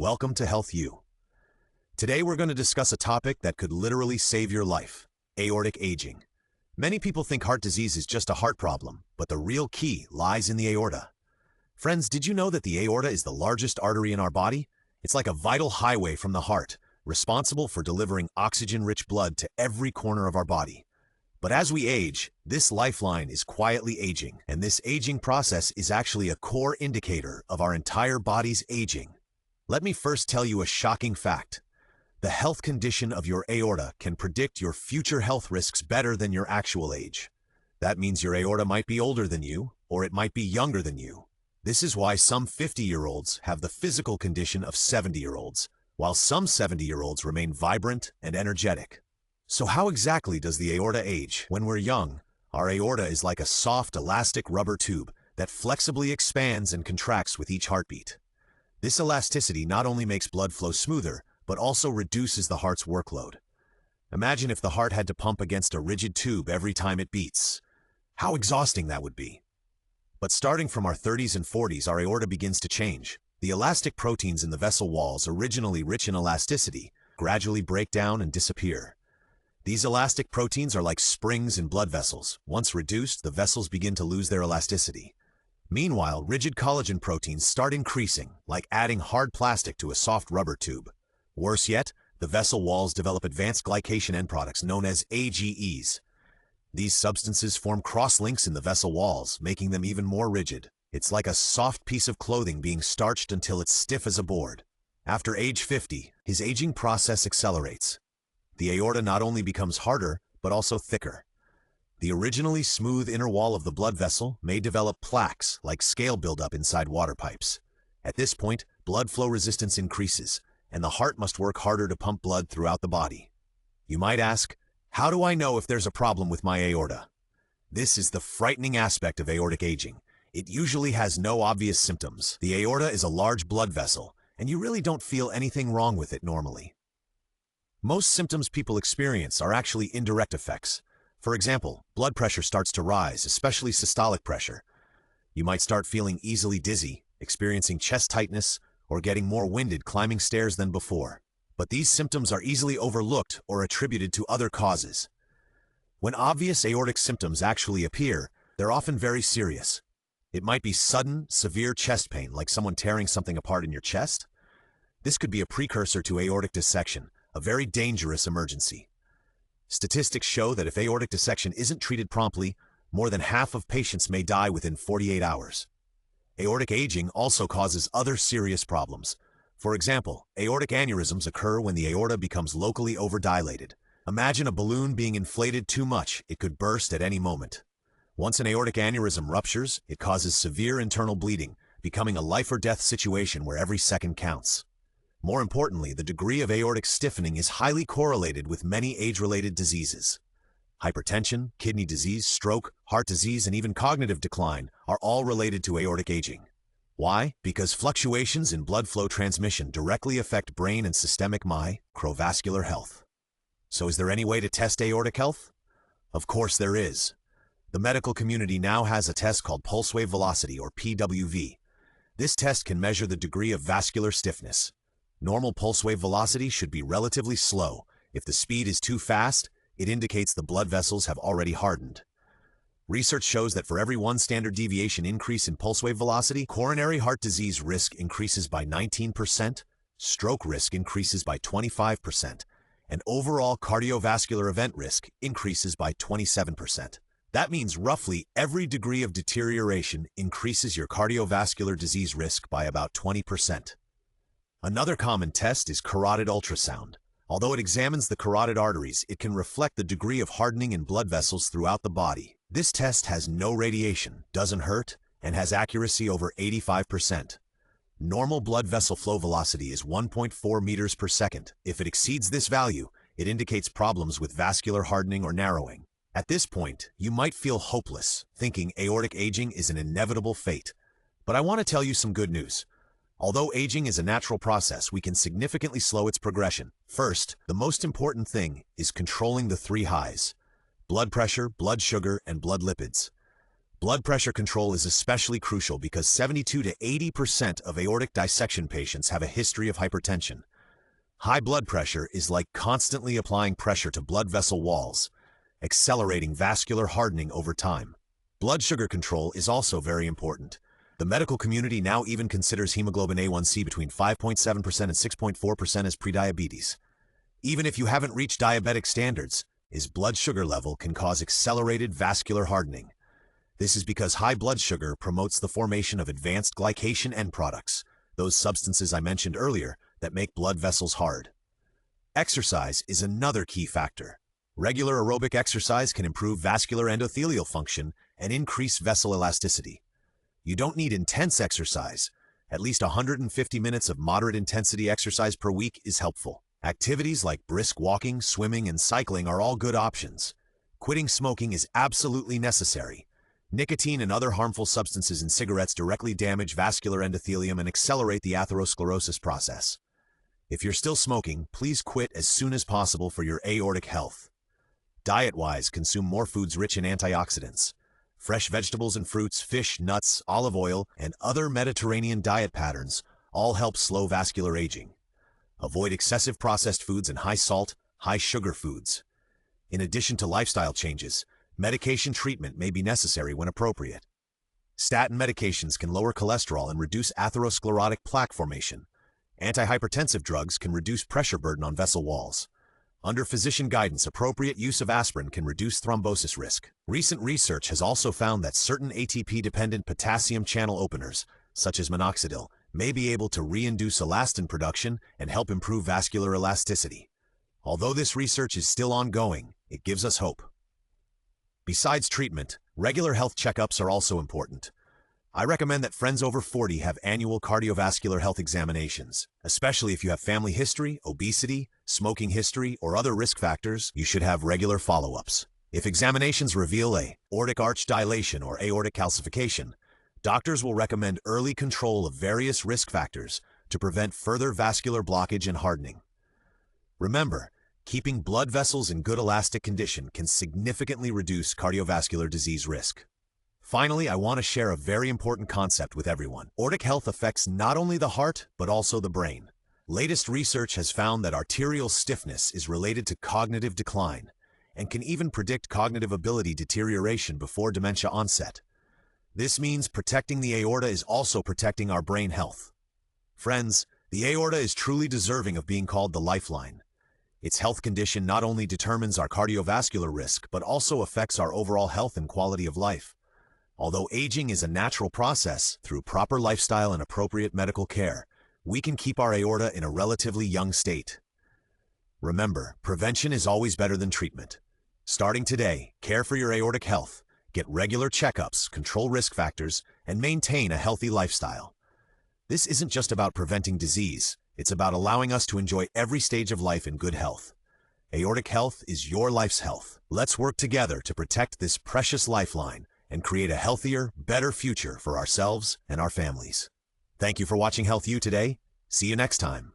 Welcome to healthU. Today we're going to discuss a topic that could literally save your life: aortic aging. Many people think heart disease is just a heart problem, but the real key lies in the aorta. Friends, did you know that the aorta is the largest artery in our body? It's like a vital highway from the heart, responsible for delivering oxygen-rich blood to every corner of our body. But as we age, this lifeline is quietly aging, and this aging process is actually a core indicator of our entire body's aging. Let me first tell you a shocking fact. The health condition of your aorta can predict your future health risks better than your actual age. That means your aorta might be older than you, or it might be younger than you. This is why some 50-year-olds have the physical condition of 70-year-olds, while some 70-year-olds remain vibrant and energetic. So how exactly does the aorta age? When we're young, our aorta is like a soft, elastic rubber tube that flexibly expands and contracts with each heartbeat. This elasticity not only makes blood flow smoother, but also reduces the heart's workload. Imagine if the heart had to pump against a rigid tube every time it beats. How exhausting that would be. But starting from our 30s and 40s, our aorta begins to change. The elastic proteins in the vessel walls, originally rich in elasticity, gradually break down and disappear. These elastic proteins are like springs in blood vessels. Once reduced, the vessels begin to lose their elasticity. Meanwhile, rigid collagen proteins start increasing, like adding hard plastic to a soft rubber tube. Worse yet, the vessel walls develop advanced glycation end products known as AGEs. These substances form cross-links in the vessel walls, making them even more rigid. It's like a soft piece of clothing being starched until it's stiff as a board. After age 50, his aging process accelerates. The aorta not only becomes harder, but also thicker. The originally smooth inner wall of the blood vessel may develop plaques, like scale buildup inside water pipes. At this point, blood flow resistance increases, and the heart must work harder to pump blood throughout the body. You might ask, how do I know if there's a problem with my aorta? This is the frightening aspect of aortic aging. It usually has no obvious symptoms. The aorta is a large blood vessel, and you really don't feel anything wrong with it normally. Most symptoms people experience are actually indirect effects. For example, blood pressure starts to rise, especially systolic pressure. You might start feeling easily dizzy, experiencing chest tightness, or getting more winded climbing stairs than before. But these symptoms are easily overlooked or attributed to other causes. When obvious aortic symptoms actually appear, they're often very serious. It might be sudden, severe chest pain, like someone tearing something apart in your chest. This could be a precursor to aortic dissection, a very dangerous emergency. Statistics show that if aortic dissection isn't treated promptly, more than half of patients may die within 48 hours. Aortic aging also causes other serious problems. For example, aortic aneurysms occur when the aorta becomes locally overdilated. Imagine a balloon being inflated too much; it could burst at any moment. Once an aortic aneurysm ruptures, it causes severe internal bleeding, becoming a life-or-death situation where every second counts. More importantly, the degree of aortic stiffening is highly correlated with many age-related diseases. Hypertension, kidney disease, stroke, heart disease, and even cognitive decline are all related to aortic aging. Why? Because fluctuations in blood flow transmission directly affect brain and systemic microvascular health. So is there any way to test aortic health? Of course there is. The medical community now has a test called pulse wave velocity, or PWV. This test can measure the degree of vascular stiffness. Normal pulse wave velocity should be relatively slow. If the speed is too fast, it indicates the blood vessels have already hardened. Research shows that for every 1 standard deviation increase in pulse wave velocity, coronary heart disease risk increases by 19%, stroke risk increases by 25%, and overall cardiovascular event risk increases by 27%. That means roughly every degree of deterioration increases your cardiovascular disease risk by about 20%. Another common test is carotid ultrasound. Although it examines the carotid arteries, it can reflect the degree of hardening in blood vessels throughout the body. This test has no radiation, doesn't hurt, and has accuracy over 85%. Normal blood vessel flow velocity is 1.4 meters per second. If it exceeds this value, it indicates problems with vascular hardening or narrowing. At this point, you might feel hopeless, thinking aortic aging is an inevitable fate. But I want to tell you some good news. Although aging is a natural process, we can significantly slow its progression. First, the most important thing is controlling the 3 highs: blood pressure, blood sugar, and blood lipids. Blood pressure control is especially crucial because 72 to 80% of aortic dissection patients have a history of hypertension. High blood pressure is like constantly applying pressure to blood vessel walls, accelerating vascular hardening over time. Blood sugar control is also very important. The medical community now even considers hemoglobin A1C between 5.7% and 6.4% as prediabetes. Even if you haven't reached diabetic standards, his blood sugar level can cause accelerated vascular hardening. This is because high blood sugar promotes the formation of advanced glycation end products, those substances I mentioned earlier that make blood vessels hard. Exercise is another key factor. Regular aerobic exercise can improve vascular endothelial function and increase vessel elasticity. You don't need intense exercise. At least 150 minutes of moderate intensity exercise per week is helpful. Activities like brisk walking, swimming, and cycling are all good options. Quitting smoking is absolutely necessary. Nicotine and other harmful substances in cigarettes directly damage vascular endothelium and accelerate the atherosclerosis process. If you're still smoking, please quit as soon as possible for your aortic health. Diet-wise, consume more foods rich in antioxidants. Fresh vegetables and fruits, fish, nuts, olive oil, and other Mediterranean diet patterns all help slow vascular aging. Avoid excessive processed foods and high-salt, high-sugar foods. In addition to lifestyle changes, medication treatment may be necessary when appropriate. Statin medications can lower cholesterol and reduce atherosclerotic plaque formation. Antihypertensive drugs can reduce pressure burden on vessel walls. Under physician guidance, appropriate use of aspirin can reduce thrombosis risk. Recent research has also found that certain ATP-dependent potassium channel openers, such as minoxidil, may be able to reinduce elastin production and help improve vascular elasticity. Although this research is still ongoing, it gives us hope. Besides treatment, regular health checkups are also important. I recommend that friends over 40 have annual cardiovascular health examinations. Especially if you have family history, obesity, smoking history, or other risk factors, you should have regular follow-ups. If examinations reveal aortic arch dilation or aortic calcification, doctors will recommend early control of various risk factors to prevent further vascular blockage and hardening. Remember, keeping blood vessels in good elastic condition can significantly reduce cardiovascular disease risk. Finally, I want to share a very important concept with everyone. Aortic health affects not only the heart, but also the brain. Latest research has found that arterial stiffness is related to cognitive decline and can even predict cognitive ability deterioration before dementia onset. This means protecting the aorta is also protecting our brain health. Friends, the aorta is truly deserving of being called the lifeline. Its health condition not only determines our cardiovascular risk, but also affects our overall health and quality of life. Although aging is a natural process, through proper lifestyle and appropriate medical care, we can keep our aorta in a relatively young state. Remember, prevention is always better than treatment. Starting today, care for your aortic health, get regular checkups, control risk factors, and maintain a healthy lifestyle. This isn't just about preventing disease, it's about allowing us to enjoy every stage of life in good health. Aortic health is your life's health. Let's work together to protect this precious lifeline and create a healthier, better future for ourselves and our families. Thank you for watching healthU today. See you next time.